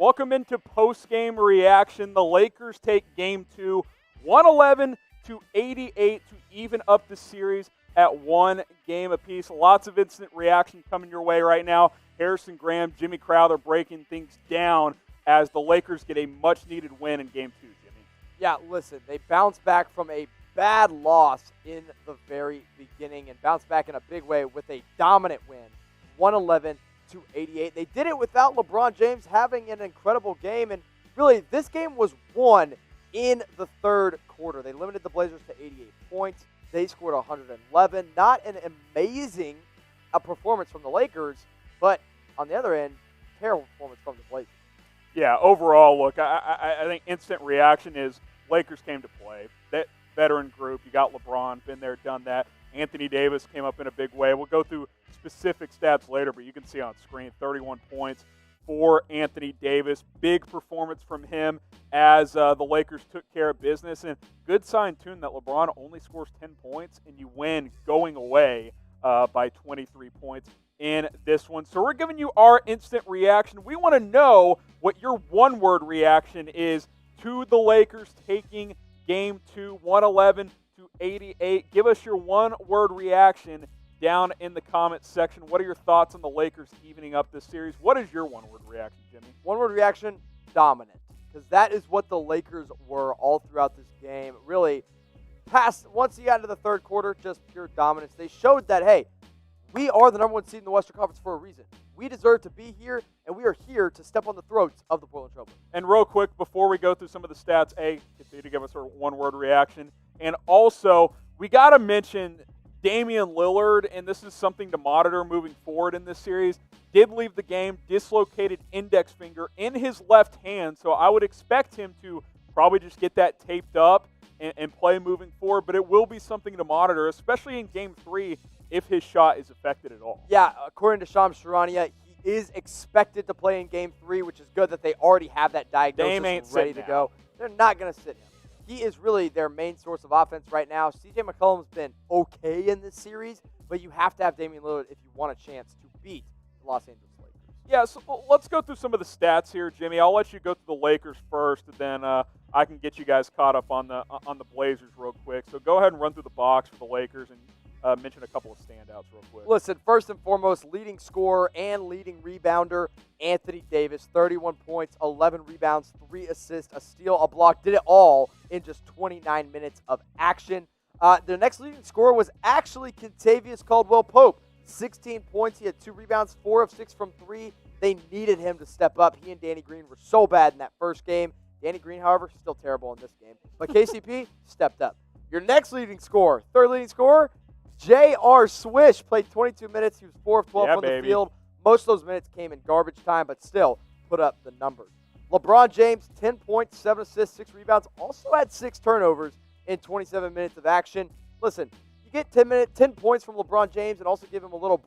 Welcome into post-game reaction. The Lakers take Game 2, 111-88 to even up the series at 1 game apiece. Lots of instant reaction coming your way right now. Harrison Graham, Jimmy Crowther breaking things down as the Lakers get a much-needed win in Game 2, Jimmy. Yeah, listen, they bounced back from a bad loss in the very beginning and bounced back in a big way with a dominant win, 111-88. They did it without LeBron James having an incredible game, and really, this game was won in the third quarter. They limited the Blazers to 88 points. They scored 111. Not an amazing performance from the Lakers, but on the other end, terrible performance from the Blazers. Yeah, overall, look, I think instant reaction is Lakers came to play. That veteran group, you got LeBron, been there, done that. Anthony Davis came up in a big way. We'll go through specific stats later, but you can see on screen 31 points for Anthony Davis. Big performance from him as the Lakers took care of business. And good sign, too, that LeBron only scores 10 points, and you win going away by 23 points in this one. So we're giving you our instant reaction. We want to know what your one-word reaction is to the Lakers taking Game 2, 111-88. Give us your one-word reaction down in the comments section. What are your thoughts on the Lakers evening up this series? What is your one-word reaction, Jimmy? One-word reaction, dominant. Because that is what the Lakers were all throughout this game. Really, once you got into the third quarter, just pure dominance. They showed that, hey, we are the number 1 seed in the Western Conference for a reason. We deserve to be here, and we are here to step on the throats of the Portland Trailblazers. And real quick, before we go through some of the stats, continue to give us our one-word reaction. And also, we got to mention Damian Lillard, and this is something to monitor moving forward in this series, did leave the game, dislocated index finger in his left hand, so I would expect him to probably just get that taped up and play moving forward, but it will be something to monitor, especially in Game 3 if his shot is affected at all. Yeah, according to Shams Charania, he is expected to play in Game 3, which is good that they already have that diagnosis ready to go. They're not going to sit him. He is really their main source of offense right now. CJ McCollum's been okay in this series, but you have to have Damian Lillard if you want a chance to beat the Los Angeles Lakers. Yeah, so let's go through some of the stats here, Jimmy. I'll let you go through the Lakers first, and then I can get you guys caught up on the Blazers real quick. So go ahead and run through the box for the Lakers and mention a couple of standouts real quick. Listen, first and foremost, leading scorer and leading rebounder, Anthony Davis, 31 points, 11 rebounds, 3 assists, a steal, a block. Did it all in just 29 minutes of action. The next leading scorer was actually Kentavious Caldwell-Pope. 16 points. He had 2 rebounds, 4 of 6 from 3. They needed him to step up. He and Danny Green were so bad in that first game. Danny Green, however, still terrible in this game. But KCP stepped up. Your next leading scorer, third leading scorer, J.R. Swish, played 22 minutes. He was 4 of 12 from the field. Most of those minutes came in garbage time, but still put up the numbers. LeBron James, 10 points, 7 assists, 6 rebounds. Also had 6 turnovers in 27 minutes of action. Listen, you get 10 points from LeBron James and also give him a little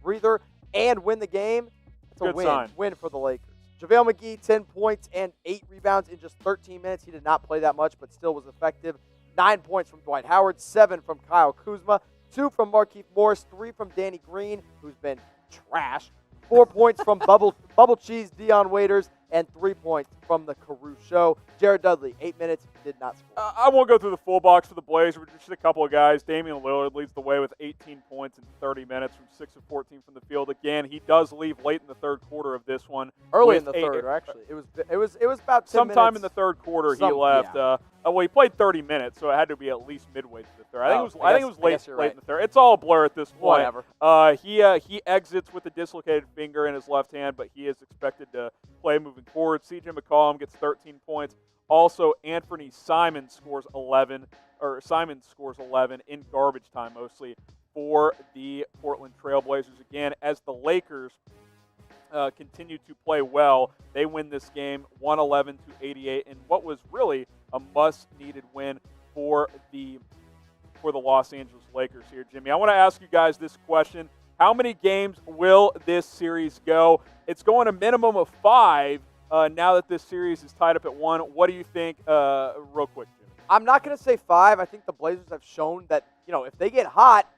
breather and win the game. It's a win for the Lakers. JaVale McGee, 10 points and 8 rebounds in just 13 minutes. He did not play that much, but still was effective. 9 points from Dwight Howard, 7 from Kyle Kuzma, 2 from Markieff Morris, 3 from Danny Green, who's been trash, 4 points from Bubble Cheese Dion Waiters, and 3 points from the Carew Show. Jared Dudley, 8 minutes, did not score. I won't go through the full box for the Blazers, just a couple of guys. Damian Lillard leads the way with 18 points in 30 minutes from 6 of 14 from the field. Again, he does leave late in the third quarter of this one. Early in the third, actually. It was about 10 sometime minutes. In the third quarter he left. Yeah. Well, he played 30 minutes, so it had to be at least midway through the third. I think it was late in the third. It's all a blur at this point. Whatever. He exits with a dislocated finger in his left hand, but he is expected to play moving forward. CJ McCollum gets 13 points. Also, Anthony Simons scores 11 in garbage time mostly for the Portland Trailblazers. Again, as the Lakers continue to play well, they win this game 111-88 in what was really a must-needed win for the Los Angeles Lakers here, Jimmy. I want to ask you guys this question. How many games will this series go? It's going a minimum of 5 now that this series is tied up at 1. What do you think, real quick, Jimmy? I'm not going to say 5. I think the Blazers have shown that, if they get hot,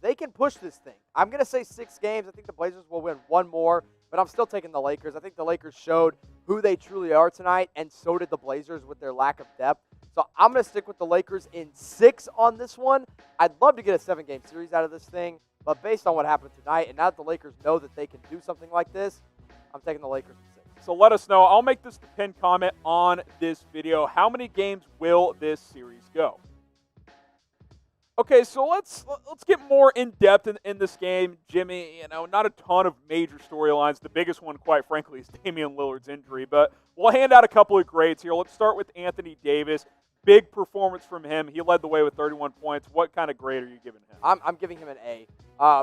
they can push this thing. I'm going to say 6 games. I think the Blazers will win 1 more. but I'm still taking the Lakers. I think the Lakers showed who they truly are tonight, and so did the Blazers with their lack of depth. So I'm going to stick with the Lakers in 6 on this one. I'd love to get a 7-game series out of this thing, but based on what happened tonight, and now that the Lakers know that they can do something like this, I'm taking the Lakers in 6. So let us know. I'll make this the pinned comment on this video. How many games will this series go? Okay, so let's get more in-depth in this game, Jimmy. Not a ton of major storylines. The biggest one, quite frankly, is Damian Lillard's injury. But we'll hand out a couple of grades here. Let's start with Anthony Davis. Big performance from him. He led the way with 31 points. What kind of grade are you giving him? I'm giving him an A.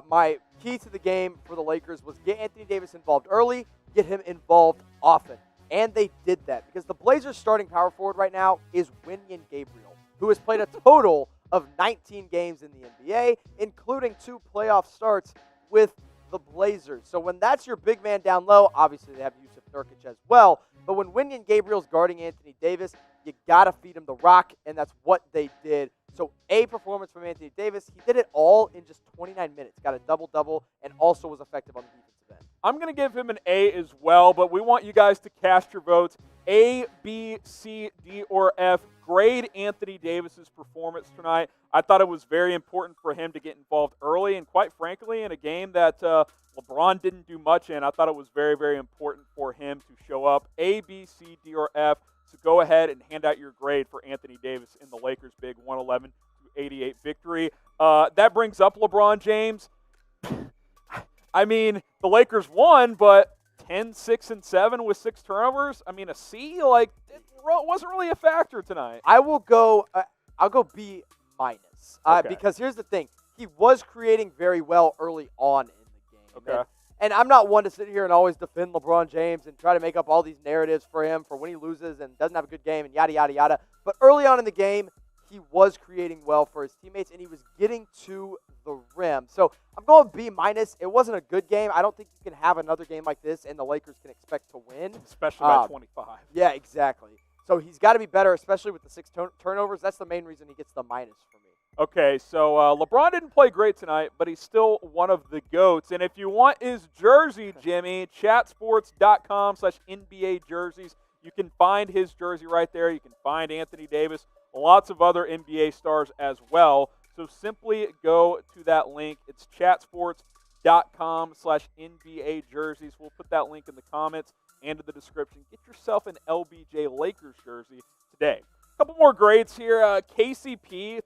My key to the game for the Lakers was get Anthony Davis involved early, get him involved often. And they did that because the Blazers' starting power forward right now is Wenyen Gabriel, who has played a total of 19 games in the NBA, including 2 playoff starts with the Blazers. So when that's your big man down low, obviously they have Yusuf Nurkic as well, but when Wenyen Gabriel's guarding Anthony Davis, you got to feed him the rock, and that's what they did. So A performance from Anthony Davis. He did it all in just 29 minutes. Got a double-double and also was effective on the defensive end. I'm going to give him an A as well, but we want you guys to cast your votes. A, B, C, D, or F. Grade Anthony Davis's performance tonight. I thought it was very important for him to get involved early, and quite frankly, in a game that LeBron didn't do much in, I thought it was very, very important for him to show up. A, B, C, D, or F. So go ahead and hand out your grade for Anthony Davis in the Lakers' big 111-88 victory. That brings up LeBron James. I mean, the Lakers won, but 10, 6, and 7 with 6 turnovers. I mean, a C, it wasn't really a factor tonight. I'll go B minus. Okay. Because here's the thing. He was creating very well early on in the game. Okay. And I'm not one to sit here and always defend LeBron James and try to make up all these narratives for him for when he loses and doesn't have a good game and yada, yada, yada. But early on in the game, he was creating well for his teammates, and he was getting to the rim. So I'm going B minus. It wasn't a good game. I don't think you can have another game like this and the Lakers can expect to win. Especially by 25. Yeah, exactly. So he's got to be better, especially with the 6 turnovers. That's the main reason he gets the minus for me. Okay, so LeBron didn't play great tonight, but he's still one of the GOATs. And if you want his jersey, Jimmy, chatsports.com/NBA jerseys. You can find his jersey right there. You can find Anthony Davis, lots of other NBA stars as well. So simply go to that link. It's chatsports.com/NBA jerseys. We'll put that link in the comments and in the description. Get yourself an LBJ Lakers jersey today. A couple more grades here. KCP,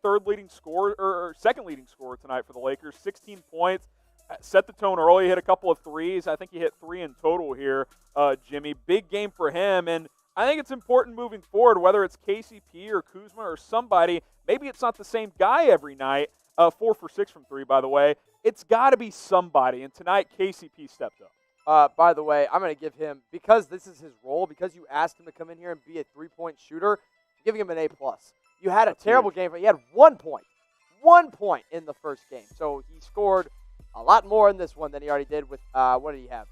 second leading scorer tonight for the Lakers, 16 points. Set the tone early, hit a couple of threes. I think he hit 3 in total here, Jimmy. Big game for him, and I think it's important moving forward, whether it's KCP or Kuzma or somebody. Maybe it's not the same guy every night. 4 for 6 from 3, by the way. It's got to be somebody, and tonight KCP stepped up. By the way, I'm going to give him, because this is his role, because you asked him to come in here and be a 3-point shooter, I'm giving him an A+. You had a terrible game, but he had 1 point. 1 point in the first game. So he scored a lot more in this one than he already did with, what did he have?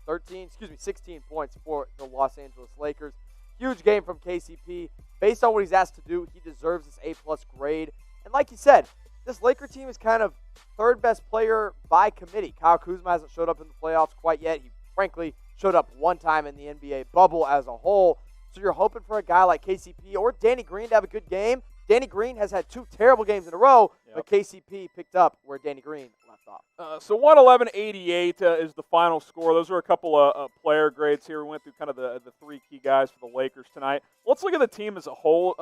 16 points for the Los Angeles Lakers. Huge game from KCP. Based on what he's asked to do, he deserves this A+ grade. And like you said, this Laker team is kind of third best player by committee. Kyle Kuzma hasn't showed up in the playoffs quite yet. He frankly showed up one time in the NBA bubble as a whole. So you're hoping for a guy like KCP or Danny Green to have a good game. Danny Green has had 2 terrible games in a row, but KCP picked up where Danny Green left off. So 111-88 is the final score. Those are a couple of player grades here. We went through kind of the 3 key guys for the Lakers tonight. Let's look at the team as a whole,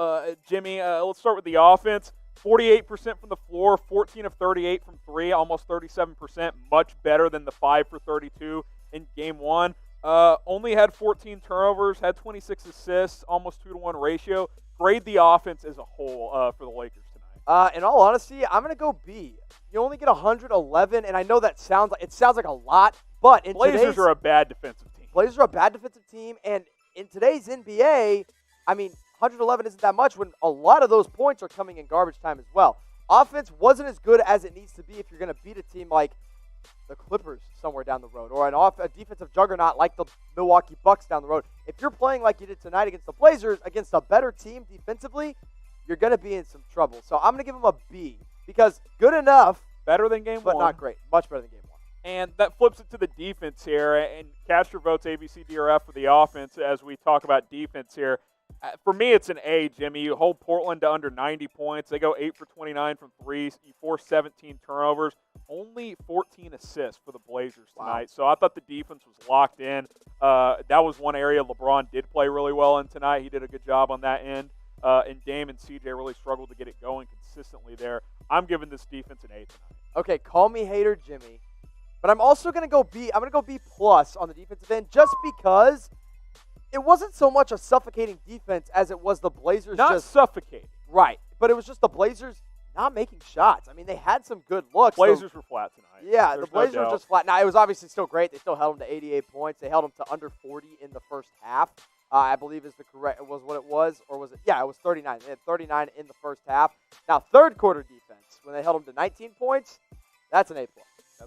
Jimmy. Let's start with the offense. 48% from the floor, 14 of 38 from 3, almost 37%, much better than the 5 for 32 in Game 1. Only had 14 turnovers, had 26 assists, almost 2-to-1 ratio. Grade the offense as a whole for the Lakers tonight. In all honesty, I'm going to go B. You only get 111, and I know that sounds like a lot, but in Blazers are a bad defensive team. Blazers are a bad defensive team, and in today's NBA, I mean, 111 isn't that much when a lot of those points are coming in garbage time as well. Offense wasn't as good as it needs to be if you're going to beat a team like the Clippers somewhere down the road, or a defensive juggernaut like the Milwaukee Bucks down the road. If you're playing like you did tonight against the Blazers, against a better team defensively, you're going to be in some trouble. So I'm going to give them a B, because good enough. Better than Game 1. But not great. Much better than Game 1. And that flips it to the defense here. And Castro votes ABC DRF for the offense as we talk about defense here. For me, it's an A, Jimmy. You hold Portland to under 90 points. They go 8 for 29 from threes. You force 17 turnovers. Only 14 assists for the Blazers tonight. Wow. So I thought the defense was locked in. That was one area LeBron did play really well in tonight. He did a good job on that end. And Dame and CJ really struggled to get it going consistently there. I'm giving this defense an A tonight. Okay, call me hater, Jimmy. But I'm also going to go B. I'm going to go B+ on the defensive end just because it wasn't so much a suffocating defense as it was the Blazers not suffocating. Right. But it was just the Blazers not making shots. I mean, they had some good looks. Blazers were flat tonight. Yeah, the Blazers were just flat. Now, it was obviously still great. They still held them to 88 points. They held them to under 40 in the first half. I believe is the correct was what it was, or was it? Yeah, it was 39. They had 39 in the first half. Now, third quarter defense, when they held them to 19 points, that's an A+.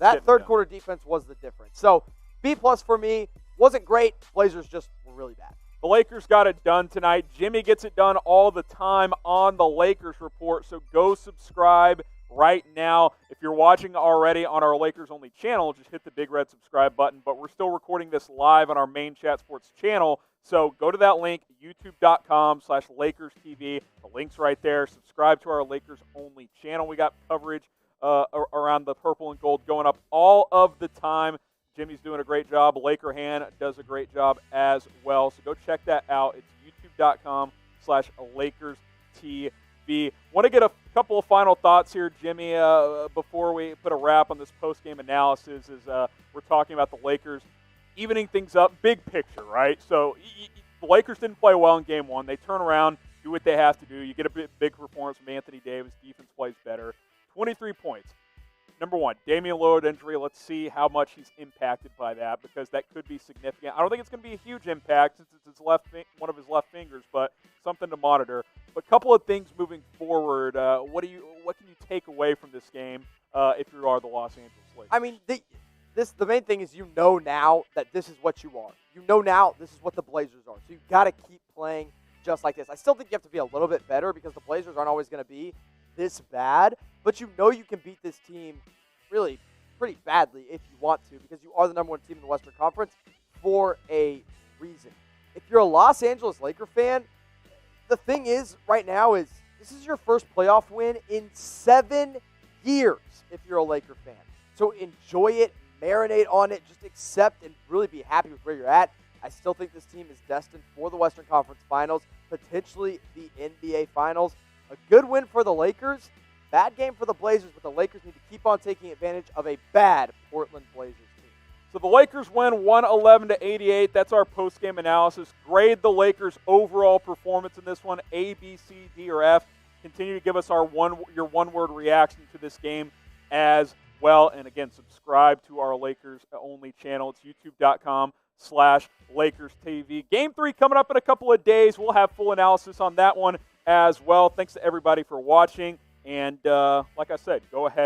That third quarter defense was the difference. So, B+ for me. Wasn't great. Blazers just were really bad. The Lakers got it done tonight. Jimmy gets it done all the time on the Lakers Report, so go subscribe right now. If you're watching already on our Lakers-only channel, just hit the big red subscribe button, but we're still recording this live on our main Chat Sports channel, so go to that link, youtube.com/LakersTV. The link's right there. Subscribe to our Lakers-only channel. We got coverage around the purple and gold going up all of the time. Jimmy's doing a great job. Laker Han does a great job as well. So go check that out. It's youtube.com/LakersTV. Want to get a couple of final thoughts here, Jimmy, before we put a wrap on this post-game analysis. We're talking about the Lakers evening things up, big picture, right? So the Lakers didn't play well in Game 1. They turn around, do what they have to do. You get a big performance from Anthony Davis. Defense plays better. 23 points. Number one, Damian Lillard injury. Let's see how much he's impacted by that because that could be significant. I don't think it's going to be a huge impact since it's one of his left fingers, but something to monitor. But a couple of things moving forward. What can you take away from this game if you are the Los Angeles Lakers? I mean, the main thing is you know now that this is what you are. You know now this is what the Blazers are. So you've got to keep playing just like this. I still think you have to be a little bit better because the Blazers aren't always going to be this bad, but you know you can beat this team really pretty badly if you want to because you are the number one team in the Western Conference for a reason. If you're a Los Angeles Laker fan, the thing is right now is this is your first playoff win in 7 years if you're a Laker fan. So enjoy it, marinate on it, just accept and really be happy with where you're at. I still think this team is destined for the Western Conference Finals, potentially the NBA Finals. A good win for the Lakers. Bad game for the Blazers, but the Lakers need to keep on taking advantage of a bad Portland Blazers team. So the Lakers win 111-88. That's our post-game analysis. Grade the Lakers' overall performance in this one, A, B, C, D, or F. Continue to give us your one-word reaction to this game as well. And again, subscribe to our Lakers-only channel. It's youtube.com/LakersTV. Game 3 coming up in a couple of days. We'll have full analysis on that one as well. Thanks to everybody for watching. And like I said, go ahead